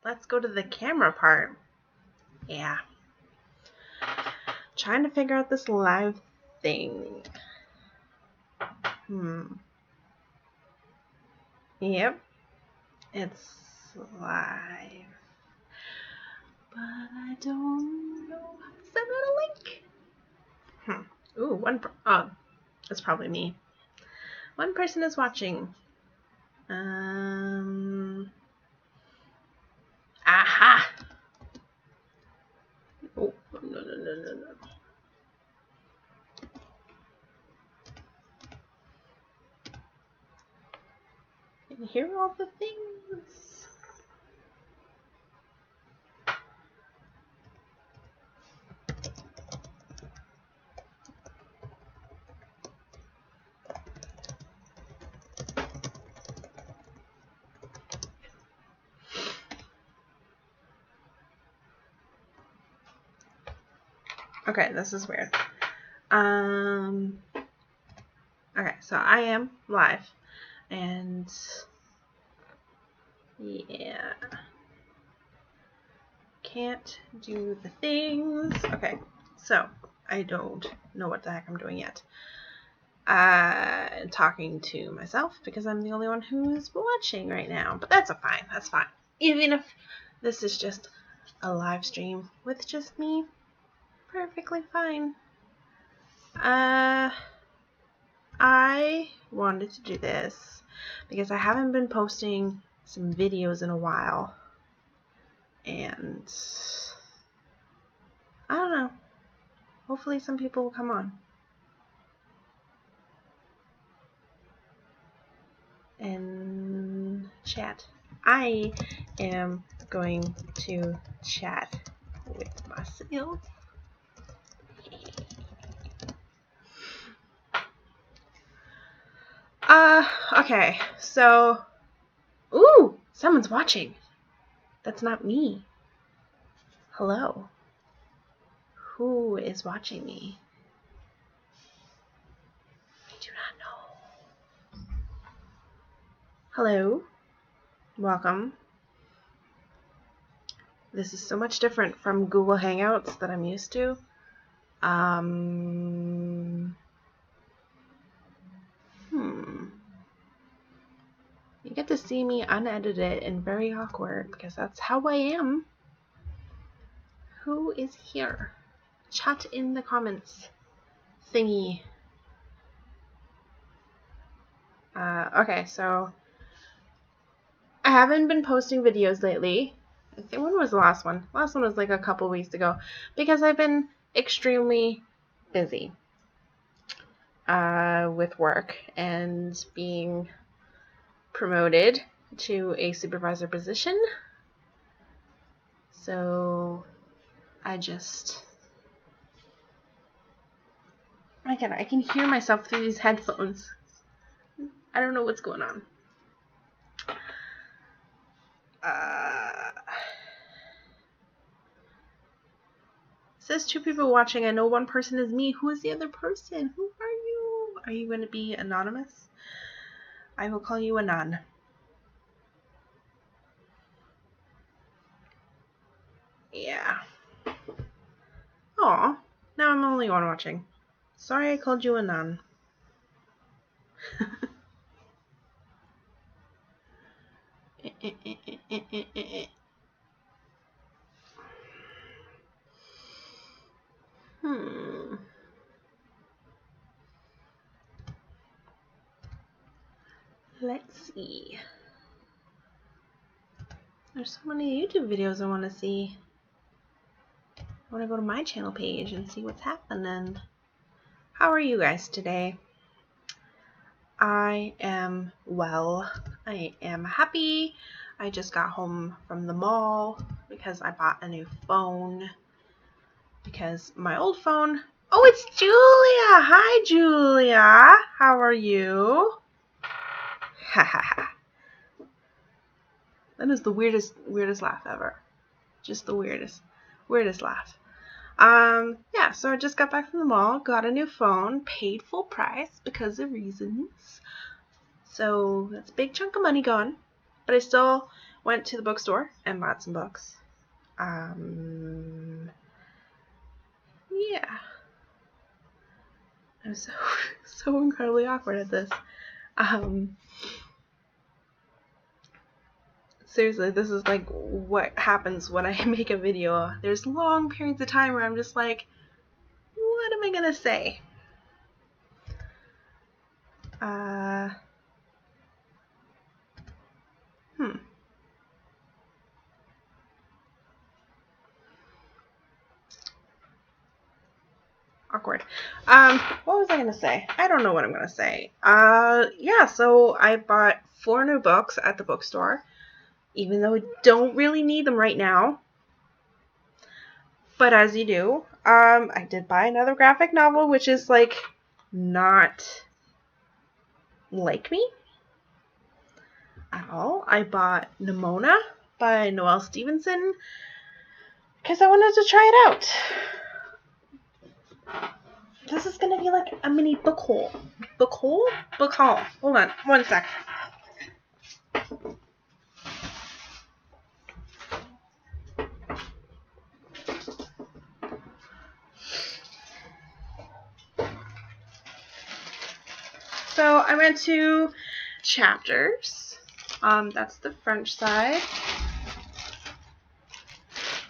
let's go to the camera part. Yeah. Trying to figure out this live thing. Yep. It's live. But I don't know how to send out a link. Ooh, oh, that's probably me. One person is watching. Aha! Oh, no. Can you hear all the things? Okay, this is weird. Okay, so I am live, and yeah, can't do the things. Okay, so I don't know what the heck I'm doing yet. Talking to myself because I'm the only one who's watching right now, but that's fine. That's fine. Even if this is just a live stream with just me, perfectly fine. I wanted to do this because I haven't been posting some videos in a while, and I don't know, hopefully some people will come on and chat. I am going to chat with myself. Okay, so, ooh, someone's watching. That's not me. Hello. Who is watching me? I do not know. Hello. Welcome. This is so much different from Google Hangouts that I'm used to. You get to see me unedited and very awkward because that's how I am. Who is here? Chat in the comments thingy. Okay, so I haven't been posting videos lately. I think, when was the last one? Last one was like a couple weeks ago because I've been extremely busy with work and being promoted to a supervisor position. So I can hear myself through these headphones. I don't know what's going on. Says 2 people watching. I know one person is me. Who is the other person? Who are you? Are you going to be anonymous? I will call you Anon. Yeah. Aw. Now I'm the only one watching. Sorry I called you Anon. Let's see. There's so many YouTube videos I want to see. I want to go to my channel page and see what's happening. How are you guys today? I am well. I am happy. I just got home from the mall because I bought a new phone. Because my old phone... Oh, it's Julia! Hi, Julia! How are you? Ha ha ha. That is the weirdest laugh ever. Just the weirdest laugh. Yeah, so I just got back from the mall, got a new phone, paid full price because of reasons. So that's a big chunk of money gone. But I still went to the bookstore and bought some books. Yeah. I'm so incredibly awkward at this. Seriously, this is like what happens when I make a video. There's long periods of time where I'm just like, what am I gonna say? Awkward. What was I gonna say? I don't know what I'm gonna say. Yeah, so I bought 4 new books at the bookstore, even though I don't really need them right now. But as you do, I did buy another graphic novel, which is like not like me at all. I bought Nimona by Noelle Stevenson because I wanted to try it out. This is gonna be like a mini book haul. Book haul? Book haul. Hold on, one sec. So I went to Chapters. That's the French side.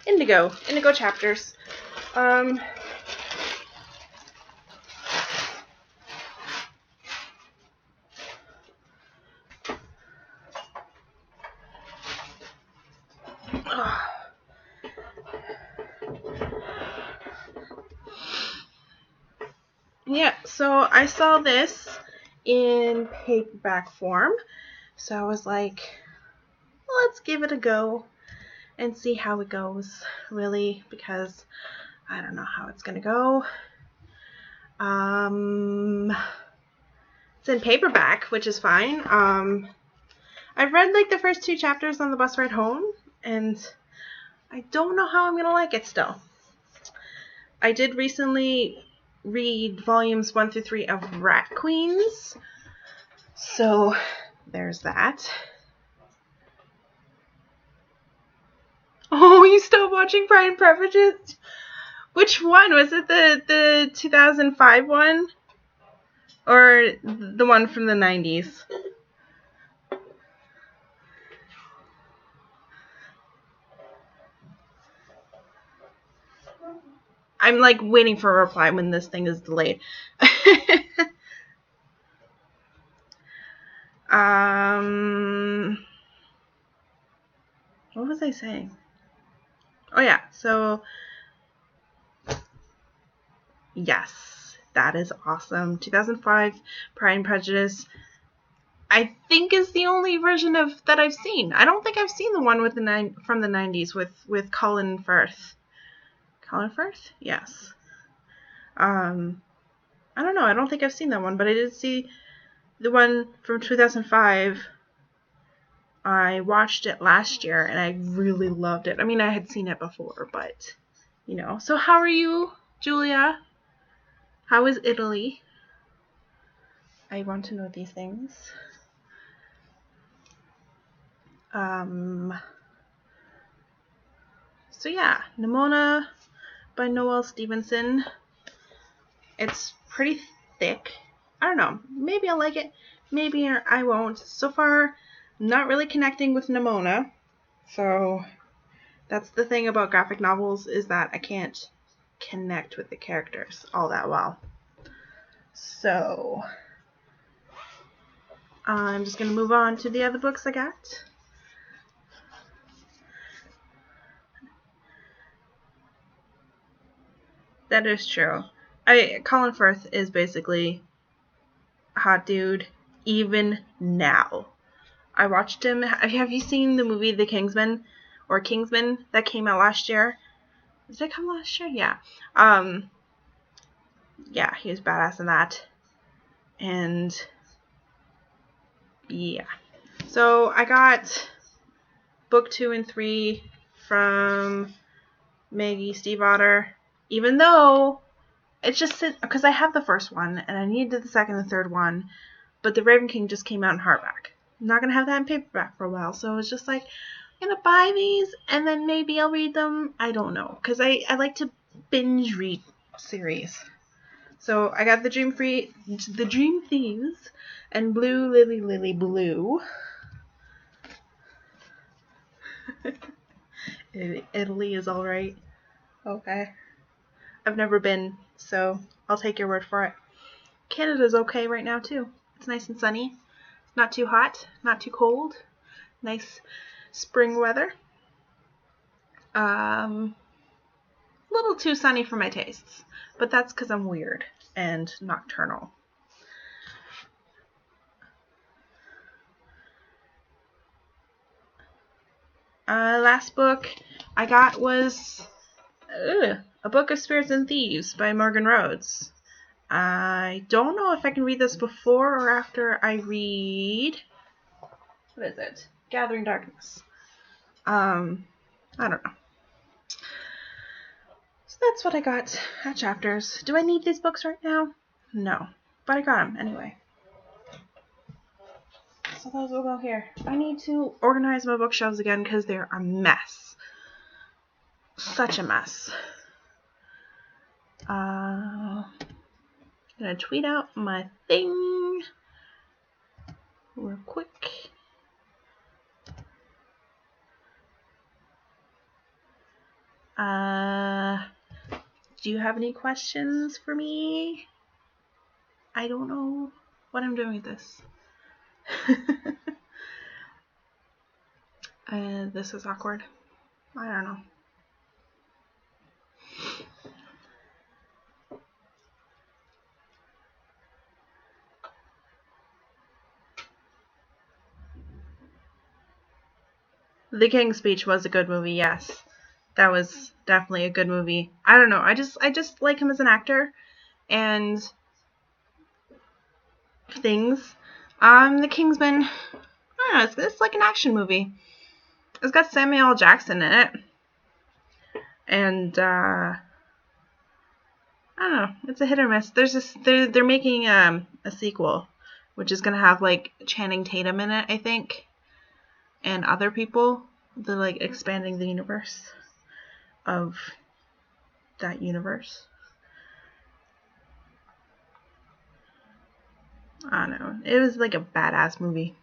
Indigo Chapters. Yeah, so I saw this in paperback form. So I was like, let's give it a go and see how it goes, really, because I don't know how it's gonna go. It's in paperback, which is fine. I've read like the first 2 chapters on the bus ride home, and I don't know how I'm gonna like it still. I did recently read volumes 1 through 3 of Rat Queens, so there's that. Oh, you still watching Pride and Prejudice? Which one? Was it the 2005 one? Or the one from the 90s? I'm like waiting for a reply when this thing is delayed. What was I saying? Oh yeah, so yes, that is awesome. 2005 Pride and Prejudice, I think, is the only version of that I've seen. I don't think I've seen the one with from the 90s with Colin Firth. Colin Firth? Yes. I don't know. I don't think I've seen that one, but I did see the one from 2005. I watched it last year and I really loved it. I mean, I had seen it before, but you know. So how are you, Julia? How is Italy? I want to know these things. So yeah, Nimona by Noelle Stevenson. It's pretty thick. I don't know. Maybe I'll like it. Maybe I won't. So far, not really connecting with Nimona. So that's the thing about graphic novels, is that I can't connect with the characters all that well. So I'm just going to move on to the other books I got. That is true. Colin Firth is basically a hot dude, even now. I watched him. Have you seen the movie The Kingsman, or Kingsman, that came out last year? Did it come last year? Yeah. Yeah, he was badass in that. And yeah. So I got book 2 and 3 from Maggie Stiefvater, even though it's just because I have the first one and I needed the second and third one, but The Raven King just came out in hardback. I'm not gonna have that in paperback for a while, so it's just like, gonna buy these and then maybe I'll read them. I don't know, because I like to binge read series. So I got the Dream Thieves and Blue Lily Blue. Italy is alright. Okay. I've never been, so I'll take your word for it. Canada's okay right now too. It's nice and sunny. Not too hot, not too cold. Nice spring weather. A little too sunny for my tastes, but that's because I'm weird and nocturnal. Last book I got was A Book of Spirits and Thieves by Morgan Rhodes. I don't know if I can read this before or after I read, what is it? Gathering Darkness. I don't know. So that's what I got at Chapters. Do I need these books right now? No, but I got them anyway. So those will go here. I need to organize my bookshelves again because they're a mess. Such a mess. I'm gonna tweet out my thing real quick. Do you have any questions for me? I don't know what I'm doing with this. This is awkward. I don't know. The King's Speech was a good movie, yes. That was definitely a good movie. I don't know. I just like him as an actor and things. The Kingsman, I don't know, it's like an action movie. It's got Samuel L. Jackson in it. And I don't know, it's a hit or miss. They're making a sequel, which is gonna have like Channing Tatum in it, I think, and other people. They're like expanding the universe of that universe. I don't know. It was like a badass movie.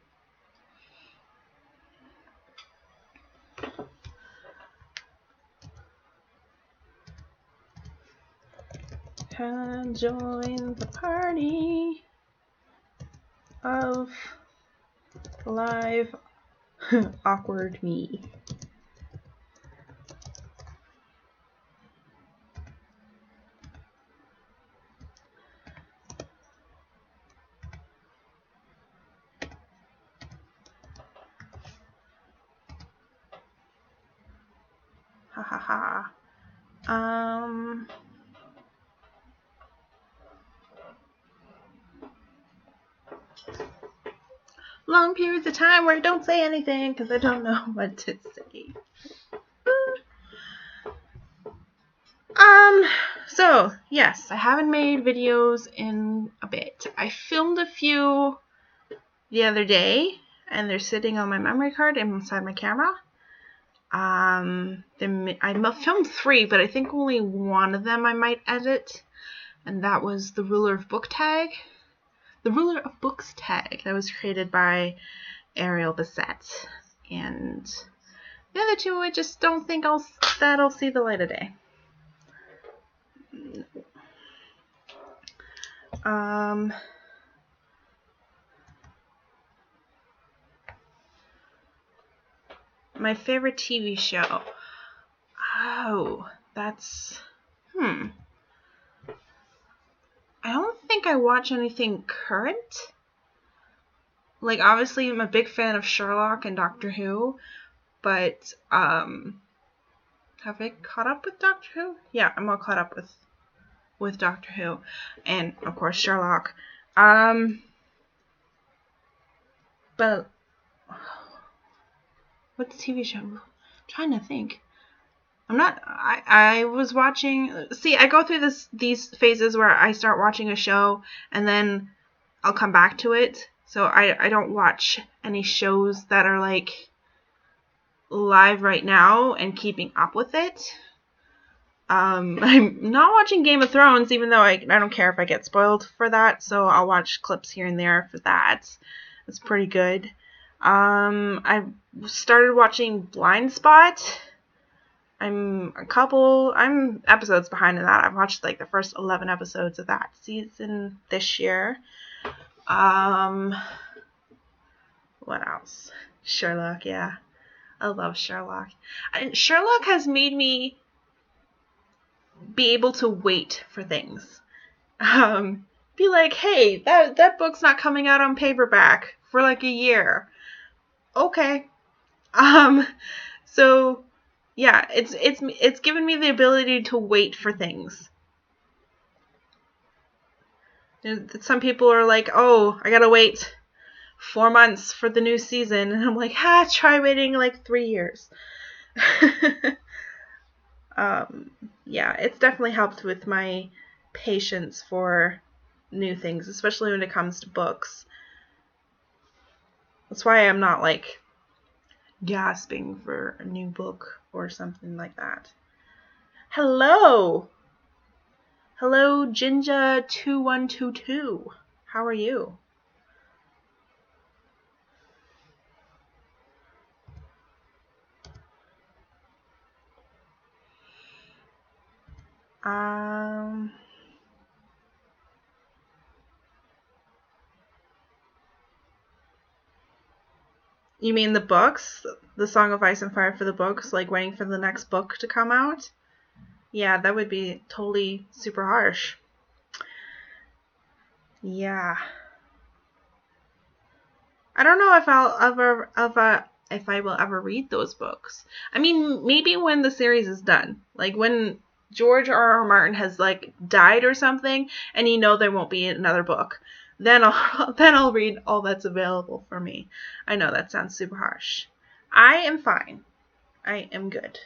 Can join the party of live awkward me. Ha ha ha. Long periods of time where I don't say anything because I don't know what to say. So, yes, I haven't made videos in a bit. I filmed a few the other day, and they're sitting on my memory card inside my camera. I filmed 3, but I think only one of them I might edit, and that was the Ruler of Books tag. That was created by Ariel Bissett, and the other 2 I just don't think that'll see the light of day. My favorite TV show. Oh, that's I don't think I watch anything current. Like, obviously, I'm a big fan of Sherlock and Doctor Who, but have I caught up with Doctor Who? Yeah, I'm all caught up with Doctor Who, and of course Sherlock. But what's the TV show? I'm trying to think. I was watching. See, I go through these phases where I start watching a show and then I'll come back to it. So I don't watch any shows that are like live right now and keeping up with it. I'm not watching Game of Thrones, even though I don't care if I get spoiled for that, so I'll watch clips here and there for that. It's pretty good. I started watching Blind Spot. I'm episodes behind in that. I've watched like the first 11 episodes of that season this year. What else? Sherlock, yeah. I love Sherlock. And Sherlock has made me be able to wait for things. Be like, hey, that book's not coming out on paperback for like a year. Okay. So yeah, it's given me the ability to wait for things. Some people are like, oh, I gotta wait 4 months for the new season, and I'm like, try waiting like 3 years. Yeah, it's definitely helped with my patience for new things, especially when it comes to books. That's why I'm not like gasping for a new book or something like that. Hello, Jinja2122. How are you? You mean the books? The Song of Ice and Fire for the books? Like waiting for the next book to come out? Yeah, that would be totally super harsh. Yeah. I don't know if I will ever read those books. I mean, maybe when the series is done. Like when George R.R. Martin has like died or something and you know there won't be another book. Then I'll read all that's available for me. I know that sounds super harsh. I am fine. I am good.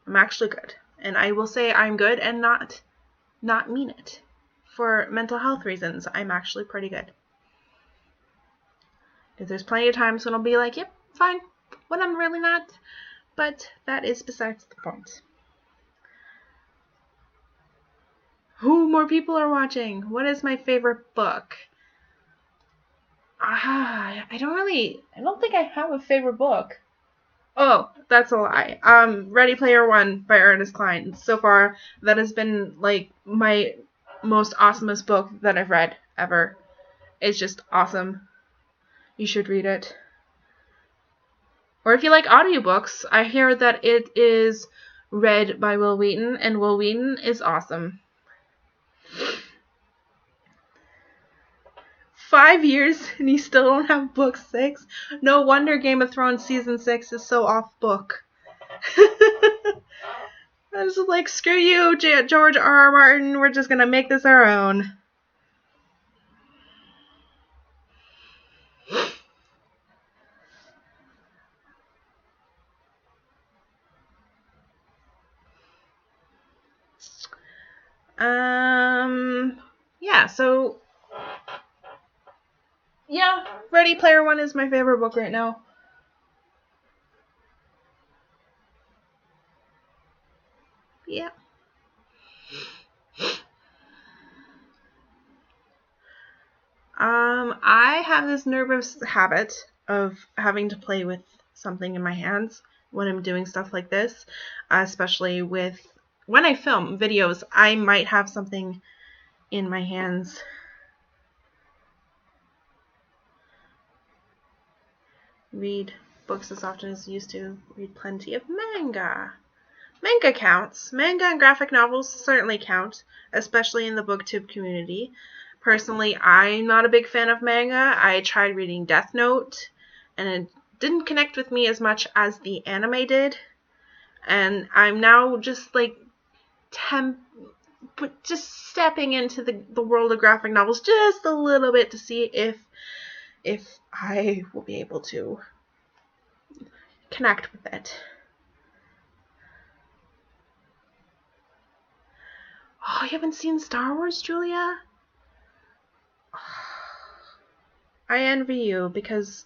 I'm actually good. And I will say I'm good and not mean it. For mental health reasons, I'm actually pretty good. Because there's plenty of times when I'll be like, yep, fine, when I'm really not. But that is besides the point. Who more people are watching? What is my favorite book? I don't think I have a favorite book. Oh, that's a lie. Ready Player One by Ernest Cline. So far, that has been like my most awesomest book that I've read ever. It's just awesome. You should read it. Or if you like audiobooks, I hear that it is read by Wil Wheaton, and Wil Wheaton is awesome. 5 years and you still don't have book 6? No wonder Game of Thrones season 6 is so off book. I was like, screw you, George R.R. Martin. We're just gonna make this our own. Yeah, so yeah, Ready Player One is my favorite book right now. Yeah. I have this nervous habit of having to play with something in my hands when I'm doing stuff like this, especially with when I film videos. I might have something in my hands. Read books as often as used to. Read plenty of manga. Manga counts. Manga and graphic novels certainly count, especially in the booktube community. Personally, I'm not a big fan of manga. I tried reading Death Note, and it didn't connect with me as much as the anime did. And I'm now just like just stepping into the world of graphic novels just a little bit to see if I will be able to connect with it. Oh, you haven't seen Star Wars, Julia? I envy you because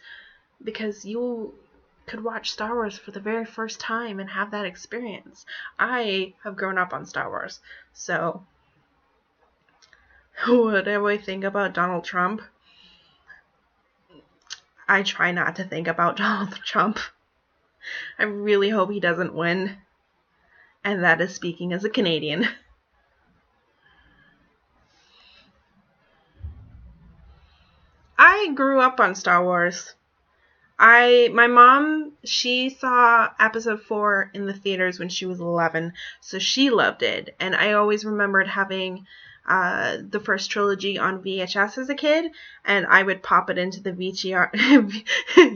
could watch Star Wars for the very first time and have that experience. I have grown up on Star Wars, so what do I think about Donald Trump? I try not to think about Donald Trump. I really hope he doesn't win. And that is speaking as a Canadian. I grew up on Star Wars. My mom, she saw episode 4 in the theaters when she was 11, so she loved it. And I always remembered having the first trilogy on VHS as a kid, and I would pop it into the VCR.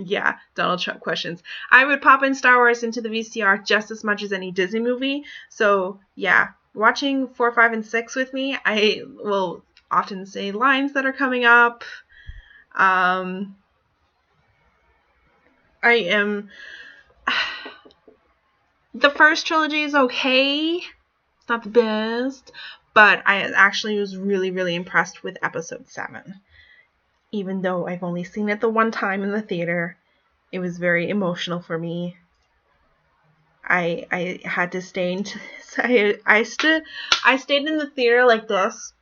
Yeah, Donald Trump questions. I would pop in Star Wars into the VCR just as much as any Disney movie. So yeah, watching 4, 5, and 6 with me, I will often say lines that are coming up. The first trilogy is okay. It's not the best, but I actually was really, really impressed with episode 7. Even though I've only seen it the one time in the theater, it was very emotional for me. I had to stay I stayed in the theater like this,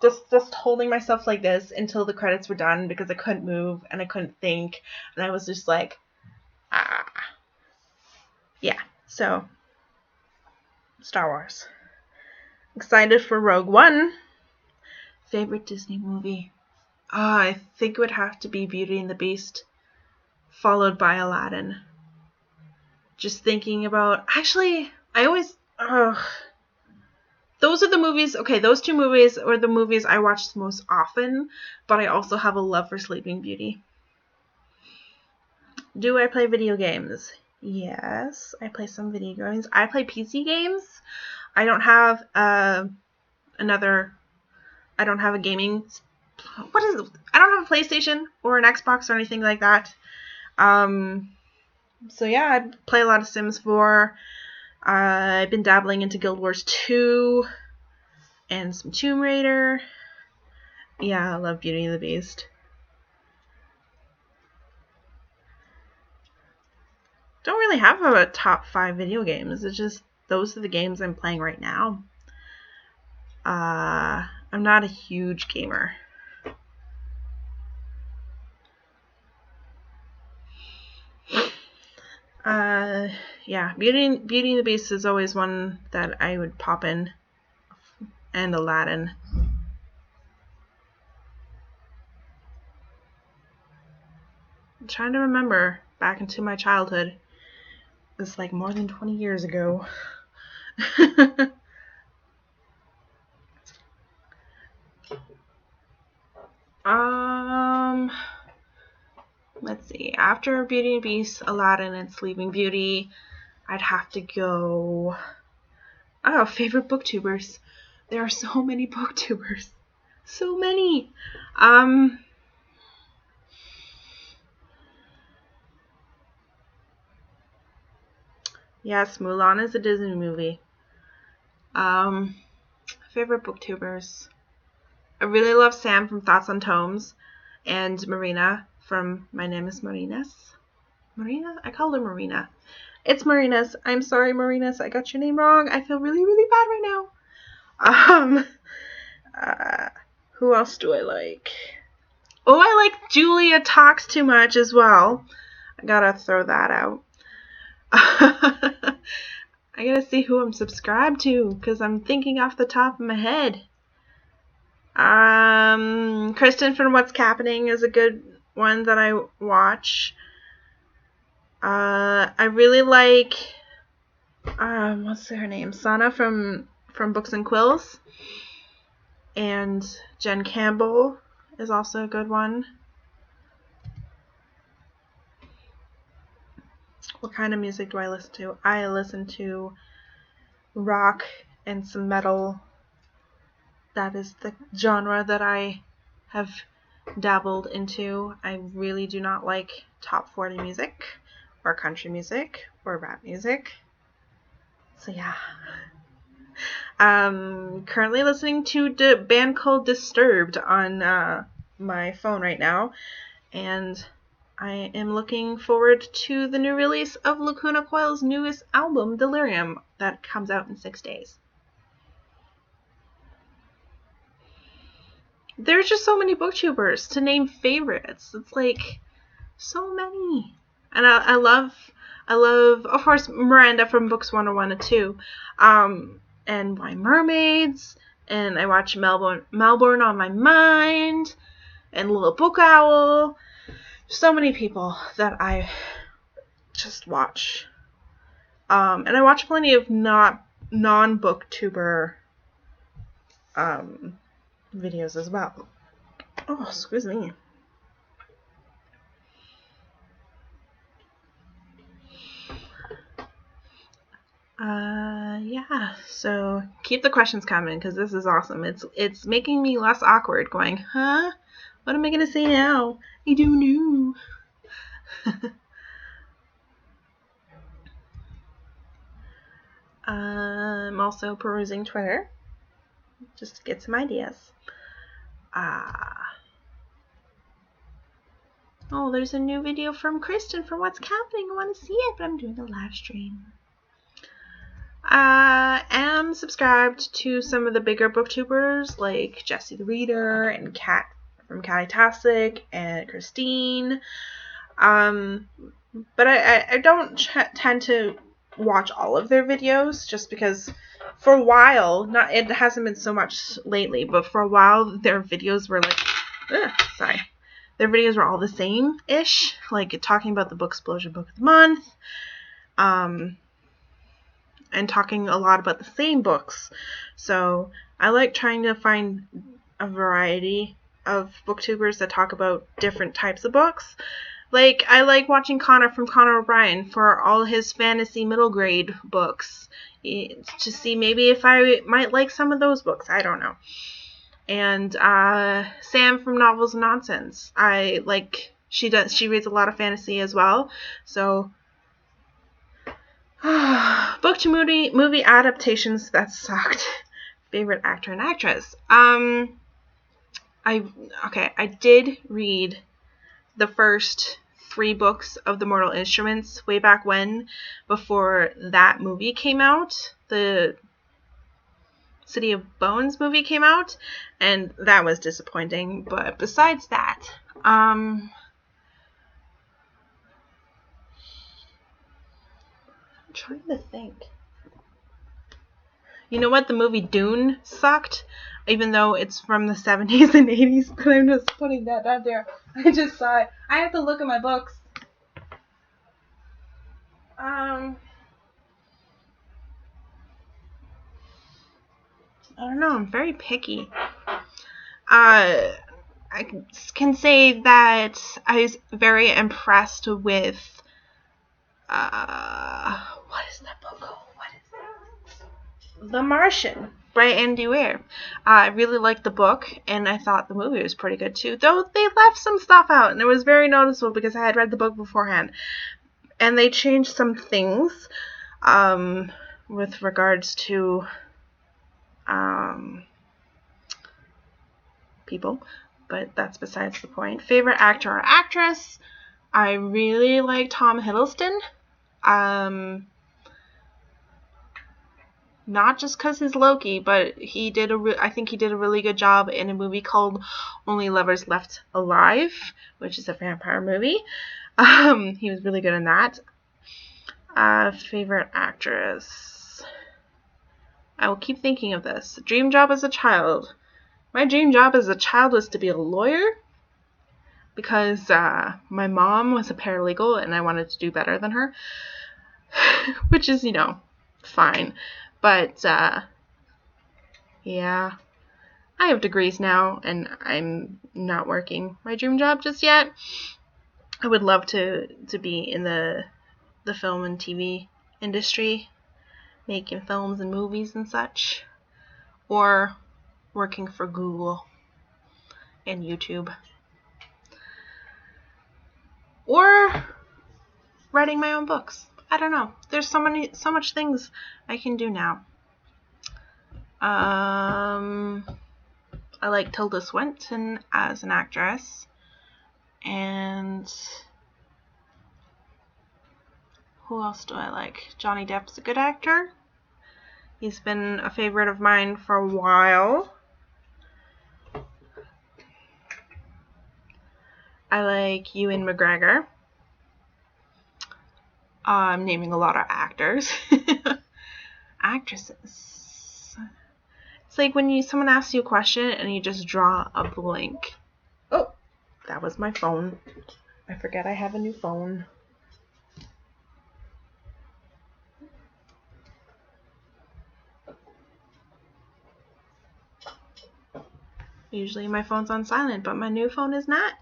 just holding myself like this until the credits were done because I couldn't move and I couldn't think, and I was just like, yeah. So Star Wars. Excited for Rogue One. Favorite Disney movie? I think it would have to be Beauty and the Beast, followed by Aladdin. Just thinking about... Actually, I always... those are the movies... Okay, those 2 movies are the movies I watch most often, but I also have a love for Sleeping Beauty. Do I play video games? Yes, I play some video games. I play PC games. I don't have I don't have a gaming... What is it? I don't have a PlayStation or an Xbox or anything like that. So yeah, I play a lot of Sims 4. I've been dabbling into Guild Wars 2 and some Tomb Raider. Yeah, I love Beauty and the Beast. Don't really have a top 5 video games. It's just those are the games I'm playing right now. I'm not a huge gamer. Yeah, Beauty and the Beast is always one that I would pop in, and Aladdin. I'm trying to remember back into my childhood. It's like more than 20 years ago. Let's see. After Beauty and the Beast, Aladdin, and Sleeping Beauty, I'd have to go... Oh, favorite booktubers. There are so many booktubers. So many. Yes, Mulan is a Disney movie. Favorite booktubers. I really love Sam from Thoughts on Tomes, and Marina from My Name is Marinas. Marina? I call her Marina. It's Marinas. I'm sorry, Marinas. I got your name wrong. I feel really, really bad right now. Who else do I like? Oh, I like Julia Talks Too Much as well. I gotta throw that out. I gotta see who I'm subscribed to, because I'm thinking off the top of my head. Kristen from What's Happening is a good one that I watch. I really like what's her name? Sana from Books and Quills. And Jen Campbell is also a good one. What kind of music do I listen to? I listen to rock and some metal. That is the genre that I have dabbled into. I really do not like top 40 music or country music or rap music. So yeah. Currently listening to a band called Disturbed on my phone right now, and I am looking forward to the new release of Lacuna Coil's newest album, Delirium, that comes out in 6 days. There's just so many booktubers to name favorites. It's like so many. And I love, of course, Miranda from Books 101 and 2, and Why Mermaids, and I watch Melbourne on My Mind, and Little Book Owl. So many people that I just watch. And I watch plenty of non-booktuber videos as well. Oh, excuse me. Yeah, so keep the questions coming because this is awesome. It's making me less awkward going, huh? What am I going to say now? I don't know. I'm also perusing Twitter just to get some ideas. Oh, there's a new video from Kristen from What's Happening. I want to see it, but I'm doing a live stream. I am subscribed to some of the bigger booktubers like Jessie the Reader and Kat from Cattastic and Christine. But I don't tend to watch all of their videos just because for a while, it hasn't been so much lately, but for a while their videos were like, their videos were all the same-ish, like talking about the Booksplosion Book of the Month, and talking a lot about the same books. So I like trying to find a variety of booktubers that talk about different types of books. Like, I like watching Connor from Connor O'Brien for all his fantasy middle grade books to see maybe if I might like some of those books. I don't know. And Sam from Novels and Nonsense. I like, she reads a lot of fantasy as well. So book to movie adaptations that sucked. Favorite actor and actress. I did read the first 3 books of The Mortal Instruments way back when, before that movie came out. The City of Bones movie came out, and that was disappointing. But besides that, I'm trying to think. You know what? The movie Dune sucked, even though it's from the 70s and 80s, but I'm just putting that out there. I just saw it. I have to look at my books. I don't know. I'm very picky. I can say that I was very impressed with what is that book called? What is it? The Martian by Andy Weir. I really liked the book, and I thought the movie was pretty good too. Though they left some stuff out, and it was very noticeable because I had read the book beforehand, and they changed some things with regards to people, but that's besides the point. Favorite actor or actress? I really like Tom Hiddleston. Not just because he's Loki, but I think he did a really good job in a movie called Only Lovers Left Alive, which is a vampire movie. He was really good in that. Favorite actress? I will keep thinking of this. Dream job as a child. My dream job as a child was to be a lawyer because my mom was a paralegal and I wanted to do better than her, which is, fine. But, yeah, I have degrees now and I'm not working my dream job just yet. I would love to be in the film and TV industry, making films and movies and such, or working for Google and YouTube, or writing my own books. I don't know. There's so much things I can do now. I like Tilda Swinton as an actress, and Who else do I like? Johnny Depp's a good actor. He's been a favorite of mine for a while. I like Ewan McGregor. I'm naming a lot of actors. Actresses. It's like when someone asks you a question and you just draw a blank. Oh, that was my phone. I forget I have a new phone. Usually my phone's on silent, but my new phone is not.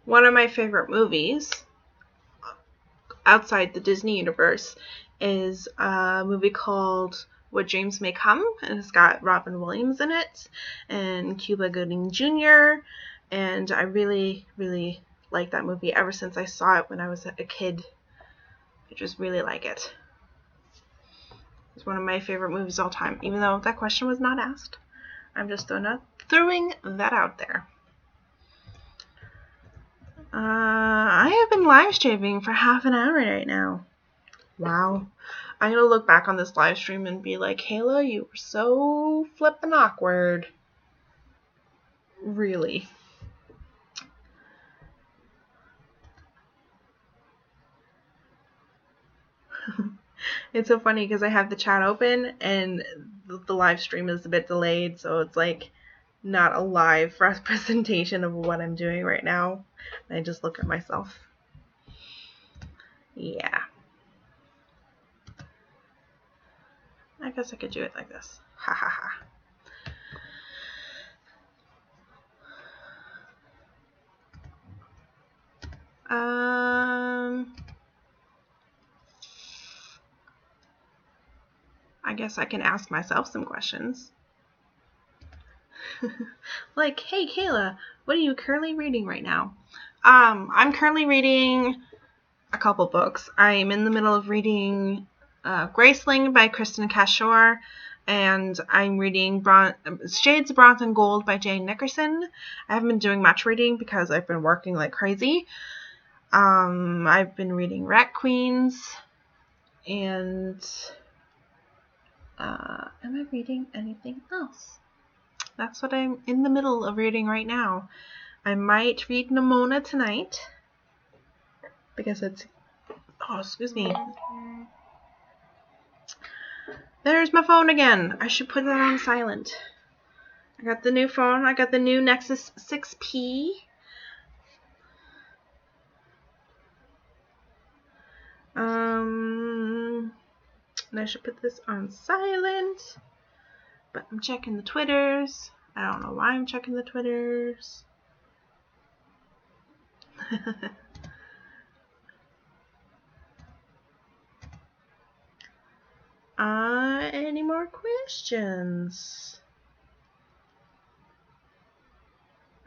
One of my favorite movies outside the Disney universe is a movie called What Dreams May Come, and it's got Robin Williams in it and Cuba Gooding Jr. And I really, really like that movie ever since I saw it when I was a kid. I just really like it. It's one of my favorite movies of all time, even though that question was not asked. I'm just throwing that out there. I have been live streaming for half an hour right now. Wow. I'm going to look back on this live stream and be like, Kayla, you were so flippin' awkward. Really. It's so funny because I have the chat open and the live stream is a bit delayed, so it's like not a live representation of what I'm doing right now. I just look at myself. Yeah. I guess I could do it like this. Ha ha ha. I guess I can ask myself some questions. Like, hey Kayla, what are you currently reading right now? I'm currently reading a couple books. I'm in the middle of reading Graceling by Kristen Cashore, and I'm reading Shades of Bronze and Gold by Jane Nickerson. I haven't been doing much reading because I've been working like crazy. I've been reading Rat Queens, and am I reading anything else? That's what I'm in the middle of reading right now. I might read Nimona tonight because it's... Oh, excuse me. There's my phone again. I should put that on silent. I got the new phone. I got the new Nexus 6P. And I should put this on silent. But I'm checking the Twitters. I don't know why I'm checking the Twitters. Any more questions?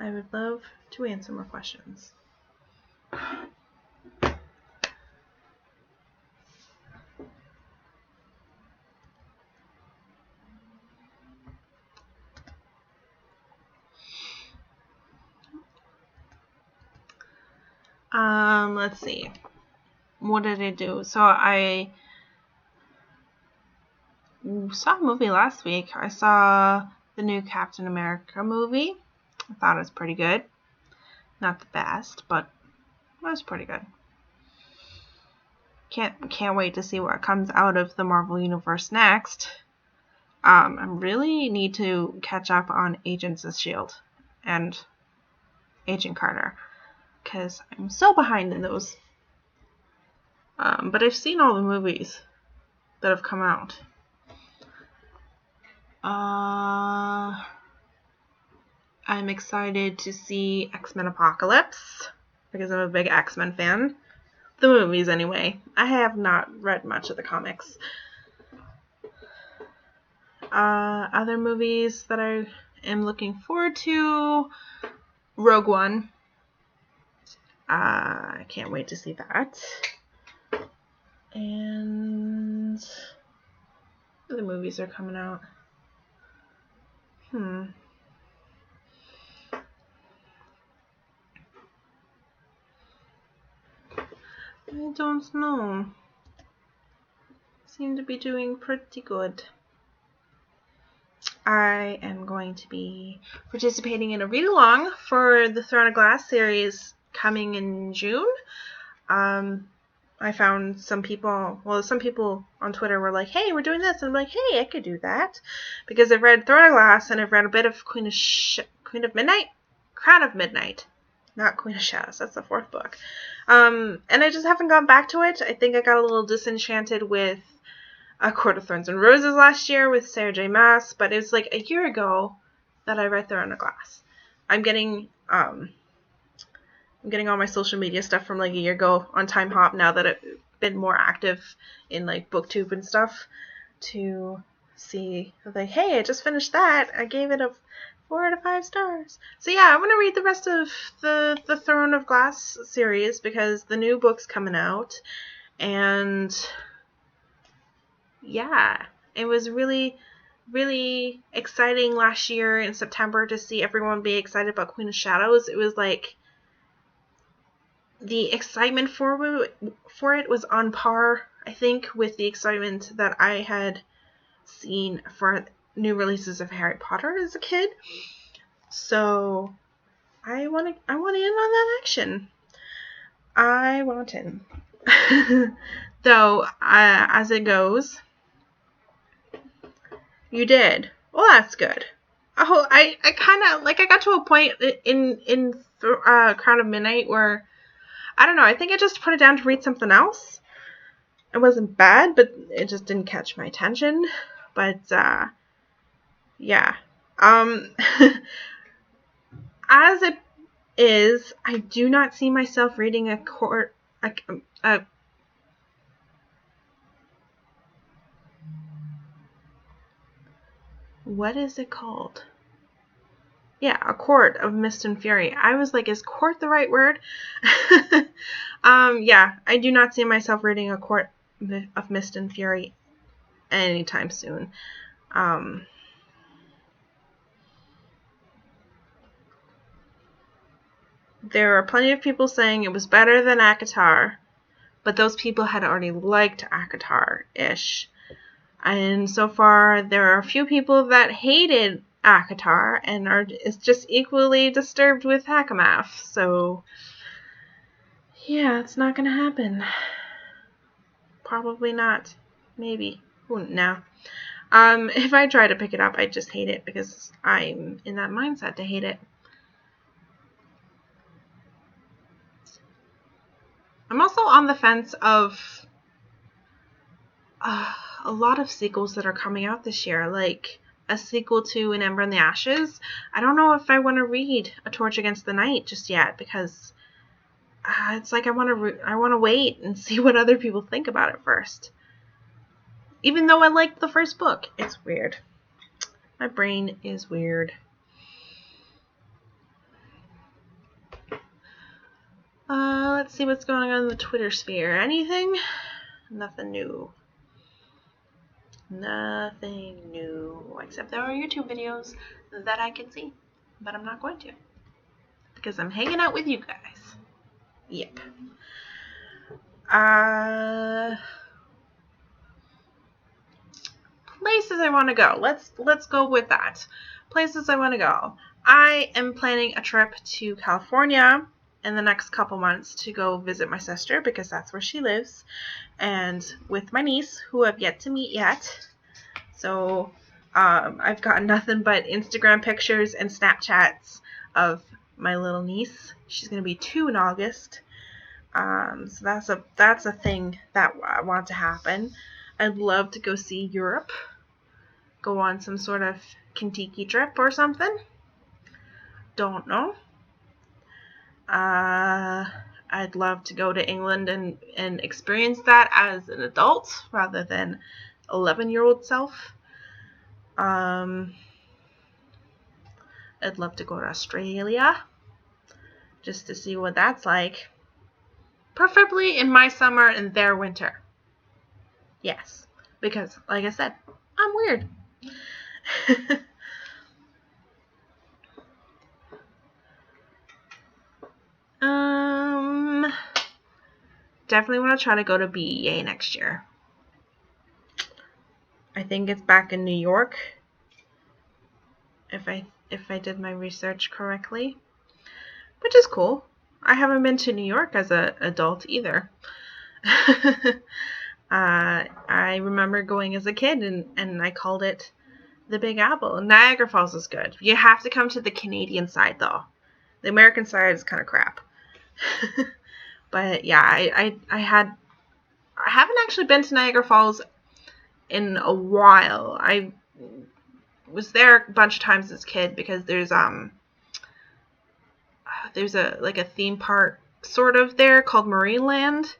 I would love to answer more questions. Let's see. What did I do? So I saw a movie last week. I saw the new Captain America movie. I thought it was pretty good. Not the best, but it was pretty good. Can't wait to see what comes out of the Marvel Universe next. I really need to catch up on Agents of S.H.I.E.L.D. and Agent Carter, because I'm so behind in those. But I've seen all the movies that have come out. I'm excited to see X-Men Apocalypse because I'm a big X-Men fan. The movies, anyway. I have not read much of the comics. Other movies that I am looking forward to: Rogue One. I can't wait to see that. And what other movies are coming out? I don't know. Seem to be doing pretty good. I am going to be participating in a read-along for the Throne of Glass series coming in June. I found some people on Twitter were like, hey, we're doing this. And I'm like, hey, I could do that. Because I've read Throne of Glass and I've read a bit of Crown of Midnight. Not Queen of Shadows. That's the 4th book. And I just haven't gone back to it. I think I got a little disenchanted with A Court of Thorns and Roses last year with Sarah J. Maas. But it was like a year ago that I read Throne of Glass. I'm getting all my social media stuff from like a year ago on Time Hop now that I've been more active in like BookTube and stuff to see like, hey, I just finished that. I gave it a 4 out of 5 stars. So yeah, I'm gonna read the rest of the Throne of Glass series because the new book's coming out, and yeah, it was really, really exciting last year in September to see everyone be excited about Queen of Shadows. It was like the excitement for it was on par, I think, with the excitement that I had seen for new releases of Harry Potter as a kid. So I want in on that action. I want in. Though, as it goes, you did. Well, that's good. Oh, I kind of, like, I got to a point in Crown of Midnight where, I don't know, I think I just put it down to read something else. It wasn't bad, but it just didn't catch my attention. But, yeah. As it is, I do not see myself reading what is it called? Yeah, A Court of Mist and Fury. I was like, is court the right word? Yeah, I do not see myself reading A Court of Mist and Fury anytime soon. There are plenty of people saying it was better than ACOTAR, but those people had already liked ACOTAR-ish. And so far, there are a few people that hated ACOTAR and is just equally disturbed with ACOMAF. So, yeah, it's not going to happen. Probably not. Maybe. No. If I try to pick it up, I just hate it because I'm in that mindset to hate it. I'm also on the fence of a lot of sequels that are coming out this year, like a sequel to An Ember in the Ashes. I don't know if I want to read A Torch Against the Night just yet because it's like I want to wait and see what other people think about it first. Even though I liked the first book, it's weird. My brain is weird. Let's see what's going on in the Twitter sphere. Anything? Nothing new. Nothing new. Except there are YouTube videos that I can see. But I'm not going to. Because I'm hanging out with you guys. Yep. Places I want to go. Let's go with that. Places I want to go. I am planning a trip to California in the next couple months to go visit my sister because that's where she lives, and with my niece who I've yet to meet yet. So I've got nothing but Instagram pictures and Snapchats of my little niece. She's gonna be 2 in August. So that's a thing that I want to happen. I'd love to go see Europe. Go on some sort of Kentucky trip or something. Don't know. I'd love to go to England and experience that as an adult rather than 11-year-old self. I'd love to go to Australia just to see what that's like. Preferably in my summer and their winter. Yes, because like I said, I'm weird. Definitely want to try to go to BEA next year. I think it's back in New York. If I did my research correctly, which is cool. I haven't been to New York as an adult either. I remember going as a kid and I called it the Big Apple. Niagara Falls is good. You have to come to the Canadian side though. The American side is kind of crap. But yeah, I haven't actually been to Niagara Falls in a while. I was there a bunch of times as a kid because there's a theme park sort of there called Marineland.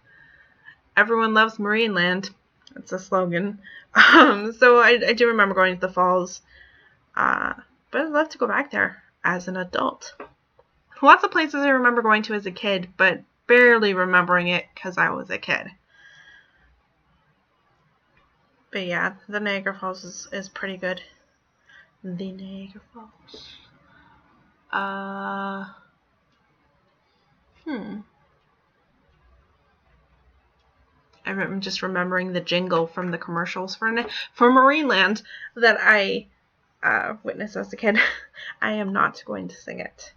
Everyone loves Marineland. That's a slogan. So I do remember going to the falls. But I'd love to go back there as an adult. Lots of places I remember going to as a kid, but barely remembering it because I was a kid. But yeah, the Niagara Falls is pretty good. The Niagara Falls. I'm just remembering the jingle from the commercials for Marineland that I witnessed as a kid. I am not going to sing it.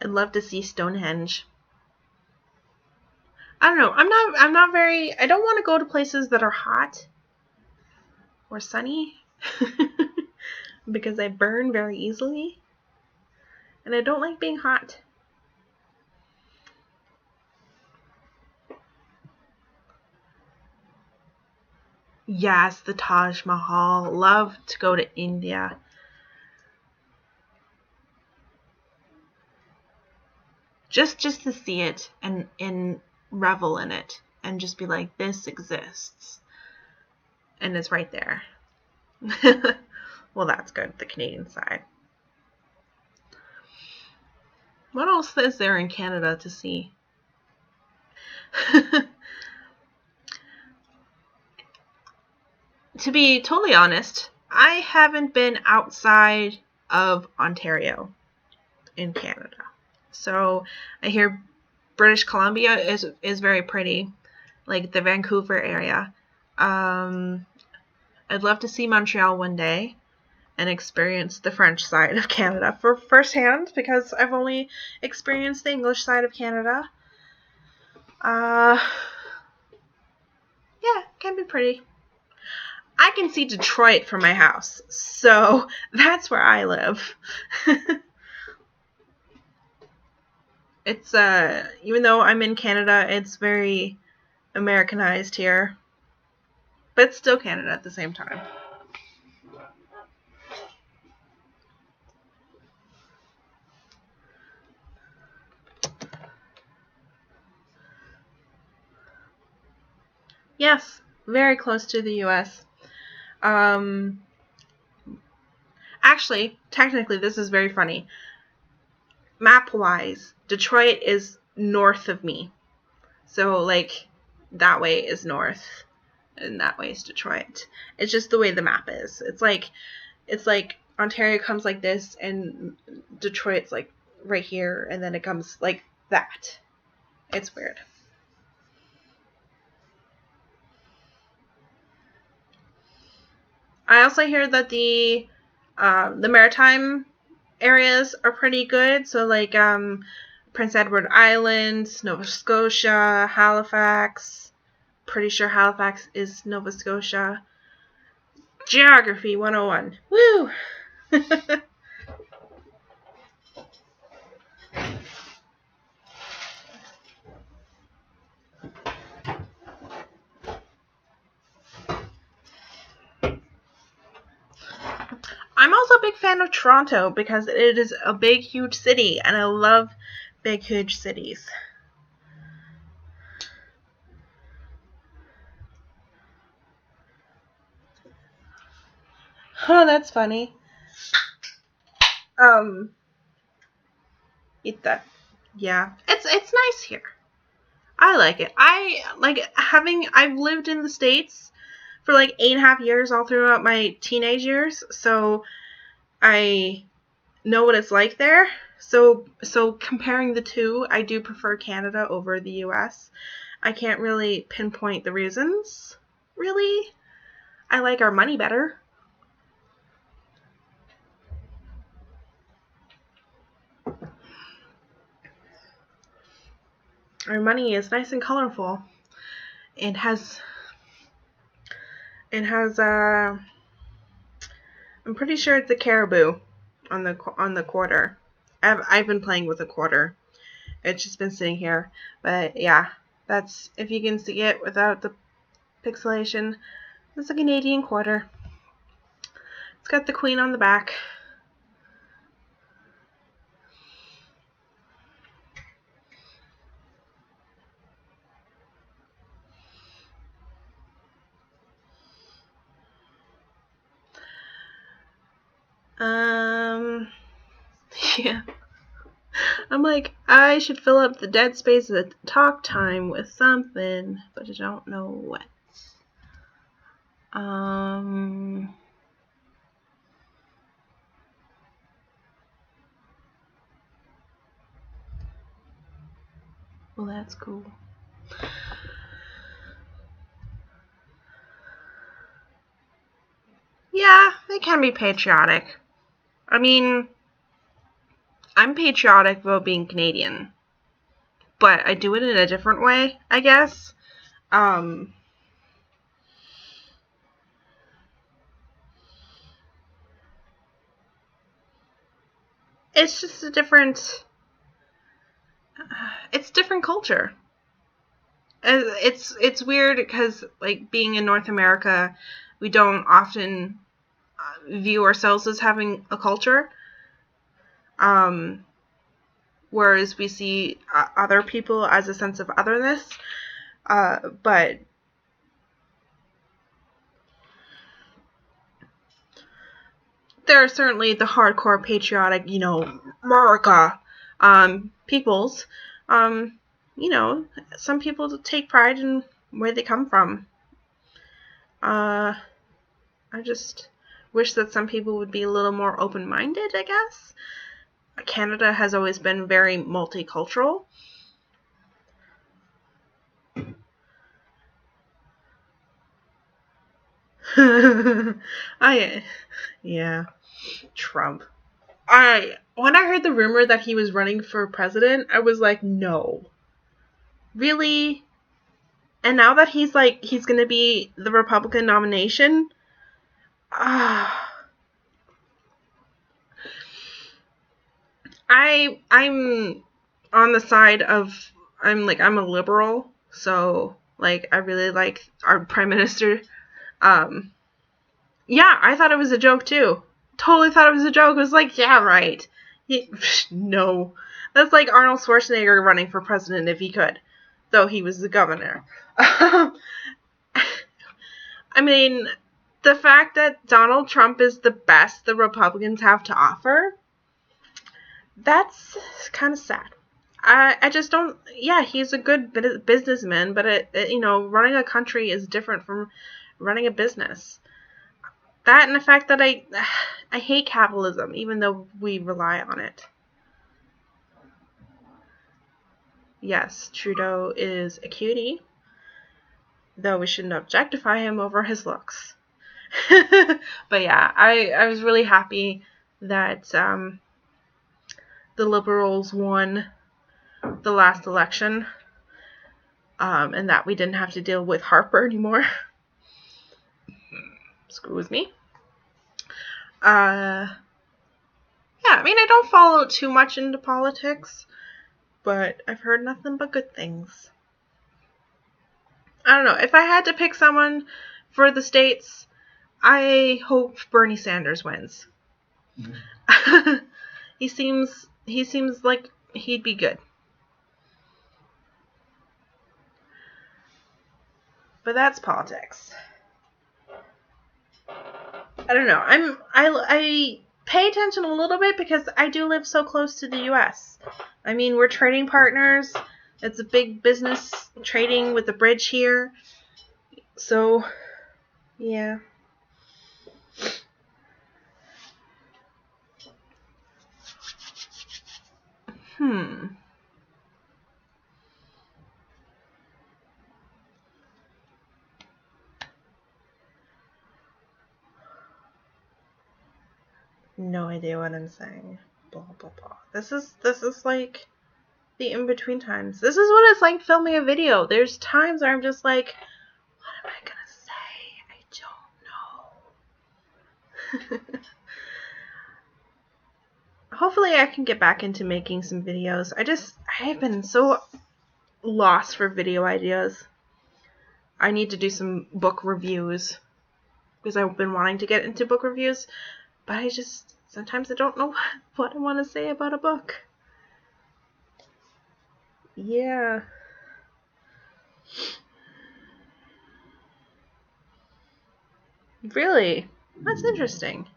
I'd love to see Stonehenge. I don't know. I'm not very. I don't want to go to places that are hot or sunny because I burn very easily, and I don't like being hot. Yes, the Taj Mahal. Love to go to India. Just to see it and revel in it and just be like, this exists. And it's right there. Well, that's good, the Canadian side. What else is there in Canada to see? To be totally honest, I haven't been outside of Ontario in Canada. So I hear British Columbia is very pretty, like the Vancouver area. I'd love to see Montreal one day and experience the French side of Canada for firsthand because I've only experienced the English side of Canada. Yeah, can be pretty. I can see Detroit from my house, so that's where I live. It's even though I'm in Canada, it's very Americanized here, but it's still Canada at the same time. Yes, very close to the US. Actually, technically, this is very funny. Map-wise, Detroit is north of me. So, like, that way is north, and that way is Detroit. It's just the way the map is. It's like Ontario comes like this, and Detroit's like right here, and then it comes like that. It's weird. I also hear that the maritime areas are pretty good. So like Prince Edward Island, Nova Scotia, Halifax. Pretty sure Halifax is Nova Scotia. Geography 101. Woo! I'm also a big fan of Toronto because it is a big, huge city, and I love big, huge cities. Oh, that's funny. Eat that. Yeah, it's nice here. I like it. I like I've lived in the States for like 8.5 years all throughout my teenage years, so I know what it's like there. So comparing the two, I do prefer Canada over the US. I can't really pinpoint the reasons, really. I like our money better. Our money is nice and colorful. It has I'm pretty sure it's a caribou on the quarter. I've been playing with a quarter. It's just been sitting here. But yeah, that's, if you can see it without the pixelation, it's a Canadian quarter. It's got the queen on the back. Yeah. I'm like, I should fill up the dead space of the talk time with something, but I don't know what. Well, that's cool. Yeah, they can be patriotic. I mean, I'm patriotic about being Canadian, but I do it in a different way, I guess. It's just a different, it's different culture. It's weird because, like, being in North America, we don't often view ourselves as having a culture. Whereas we see other people as a sense of otherness. But there are certainly the hardcore patriotic, America peoples. Some people take pride in where they come from. I just wish that some people would be a little more open-minded, I guess. Canada has always been very multicultural. Yeah, Trump. When I heard the rumor that he was running for president, I was like, no. Really? And now that he's going to be the Republican nomination, I'm on the side of, I'm a liberal, so I really like our prime minister. Yeah, I thought it was a joke too. Totally thought it was a joke. It was like, yeah, right. No. That's like Arnold Schwarzenegger running for president if he could, though he was the governor. I mean, the fact that Donald Trump is the best the Republicans have to offer, that's kind of sad. I just don't. Yeah, he's a good businessman, but running a country is different from running a business. That and the fact that I hate capitalism, even though we rely on it. Yes, Trudeau is a cutie, though we shouldn't objectify him over his looks. But yeah, I was really happy that the Liberals won the last election, and that we didn't have to deal with Harper anymore. Excuse me. Yeah, I mean, I don't follow too much into politics, but I've heard nothing but good things. I don't know. If I had to pick someone for the States, I hope Bernie Sanders wins. Mm-hmm. He seems like he'd be good. But that's politics. I don't know. I pay attention a little bit because I do live so close to the US. I mean, we're trading partners. It's a big business trading with the bridge here. So, yeah. No idea what I'm saying. Blah blah blah. This is like the in-between times. This is what it's like filming a video. There's times where I'm just like, what am I gonna say? I don't know. Hopefully I can get back into making some videos. I've been so lost for video ideas. I need to do some book reviews because I've been wanting to get into book reviews, but sometimes I don't know what I want to say about a book. Yeah. Really? That's interesting.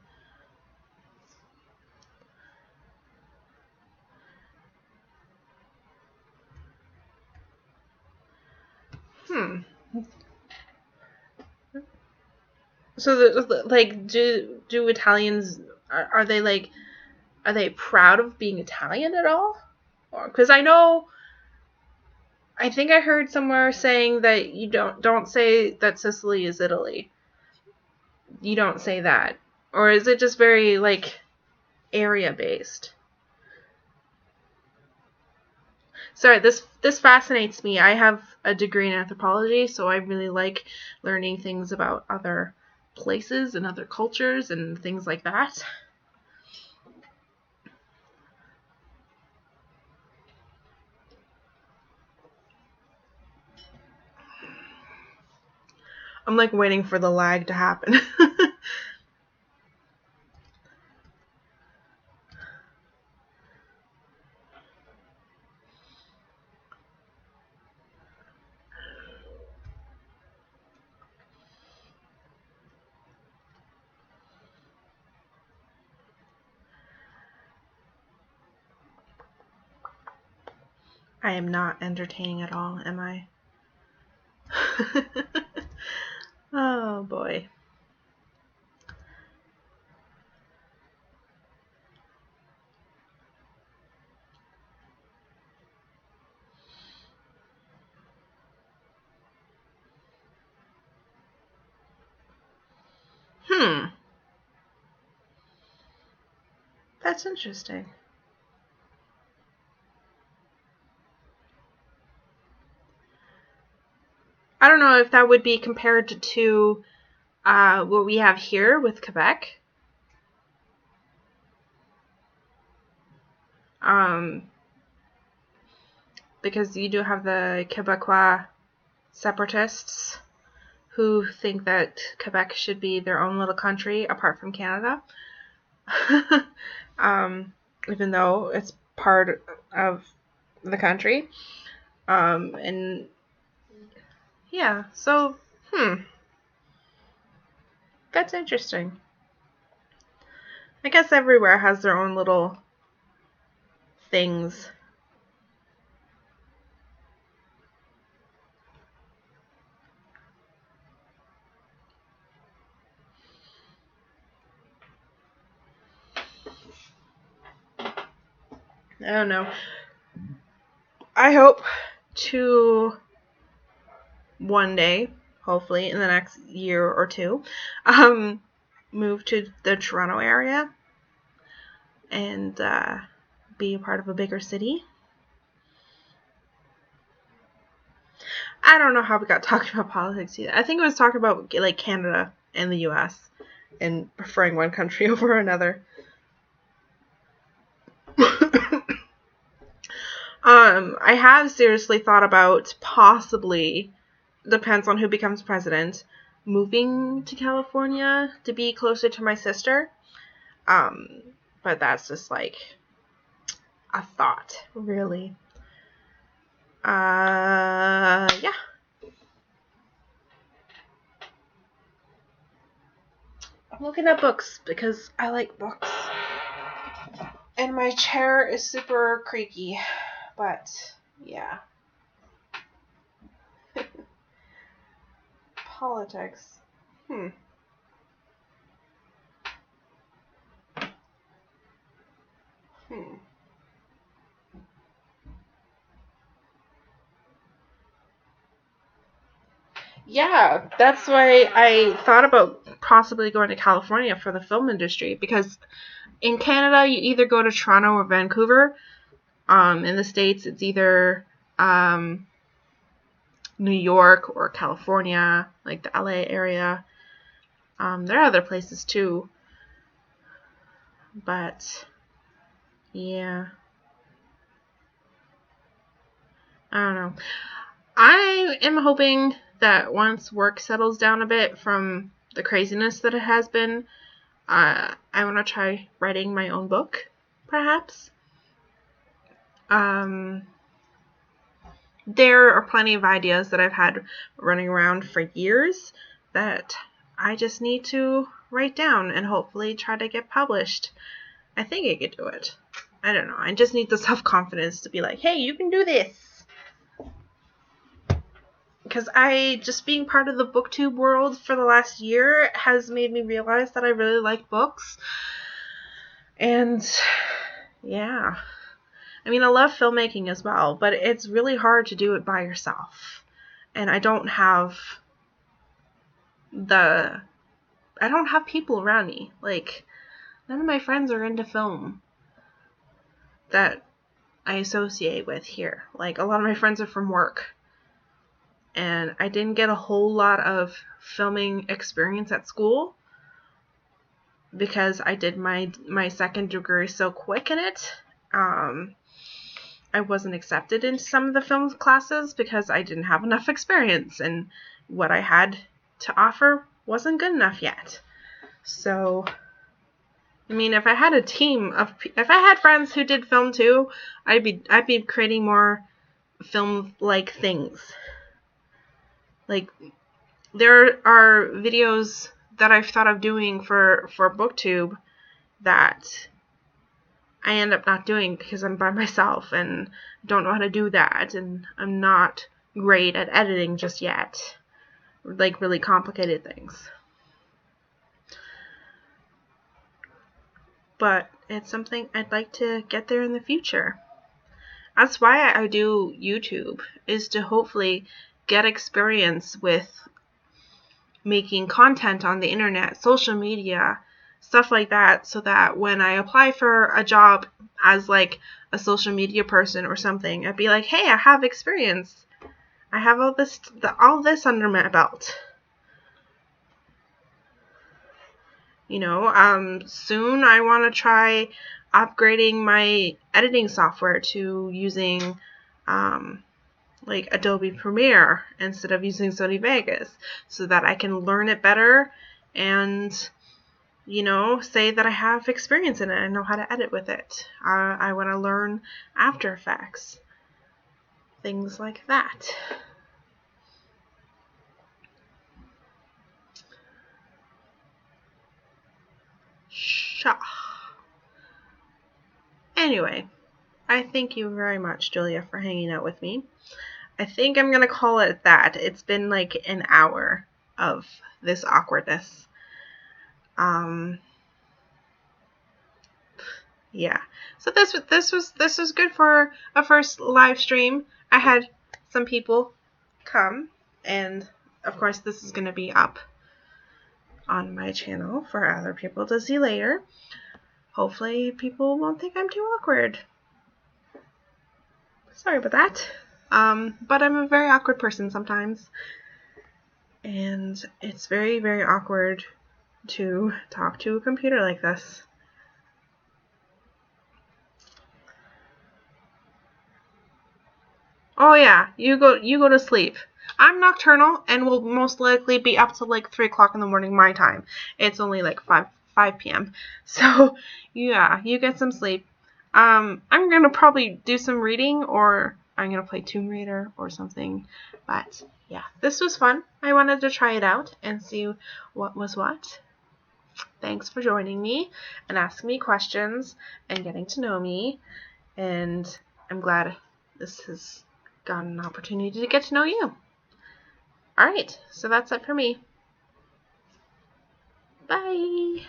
So, like, do Italians are they proud of being Italian at all? Because I think I heard somewhere saying that you don't say that Sicily is Italy. You don't say that, or is it just very like area based? Sorry, this fascinates me. I have a degree in anthropology, so I really like learning things about other places and other cultures and things like that. I'm like waiting for the lag to happen. I am not entertaining at all, am I? Oh boy. That's interesting. I don't know if that would be compared to what we have here with Quebec. Because you do have the Quebecois separatists who think that Quebec should be their own little country apart from Canada. Even though it's part of the country. And yeah, so, that's interesting. I guess everywhere has their own little things. I don't know. I hope to one day, hopefully in the next year or two, move to the Toronto area and be a part of a bigger city. I don't know how we got talking about politics yet. I think it was talking about like Canada and the US and preferring one country over another. I have seriously thought about possibly, depends on who becomes president, moving to California to be closer to my sister. But that's just like a thought, really. Yeah. I'm looking at books because I like books. And my chair is super creaky, but yeah. Politics. Yeah, that's why I thought about possibly going to California for the film industry, because in Canada you either go to Toronto or Vancouver. In the States it's either New York or California, like the LA area. There are other places too, but yeah, I don't know. I am hoping that once work settles down a bit from the craziness that it has been, I want to try writing my own book, perhaps. There are plenty of ideas that I've had running around for years that I just need to write down and hopefully try to get published. I think I could do it. I don't know. I just need the self-confidence to be like, hey, you can do this. Because just being part of the booktube world for the last year has made me realize that I really like books. And yeah. I mean, I love filmmaking as well, but it's really hard to do it by yourself. And I don't have people around me. Like, none of my friends are into film that I associate with here. Like, a lot of my friends are from work. And I didn't get a whole lot of filming experience at school because I did my second degree so quick in it. I wasn't accepted into some of the film classes because I didn't have enough experience, and what I had to offer wasn't good enough yet. So, I mean, if I had if I had friends who did film too, I'd be creating more film-like things. Like, there are videos that I've thought of doing for BookTube that I end up not doing because I'm by myself and don't know how to do that, and I'm not great at editing just yet. Like, really complicated things. But it's something I'd like to get there in the future. That's why I do YouTube, is to hopefully get experience with making content on the internet, social media, stuff like that, so that when I apply for a job as like a social media person or something, I'd be like, hey, I have experience. I have all this under my belt. You know, soon I want to try upgrading my editing software to using like Adobe Premiere instead of using Sony Vegas, so that I can learn it better and, you know, say that I have experience in it and know how to edit with it. I want to learn After Effects, things like that. Anyway, I thank you very much, Julia, for hanging out with me. I think I'm going to call it that. It's been like an hour of this awkwardness. Yeah. So this was good for a first live stream. I had some people come, and of course this is going to be up on my channel for other people to see later. Hopefully people won't think I'm too awkward. Sorry about that. But I'm a very awkward person sometimes. And it's very, very awkward to talk to a computer like this. Oh yeah, you go to sleep. I'm nocturnal and will most likely be up till like 3 o'clock in the morning my time. It's only like 5 p.m. So yeah, you get some sleep. I'm gonna probably do some reading, or I'm gonna play Tomb Raider or something. But yeah, this was fun. I wanted to try it out and see what was what. thanks for joining me and asking me questions and getting to know me. And I'm glad this has gotten an opportunity to get to know you. All right, so that's it for me. Bye.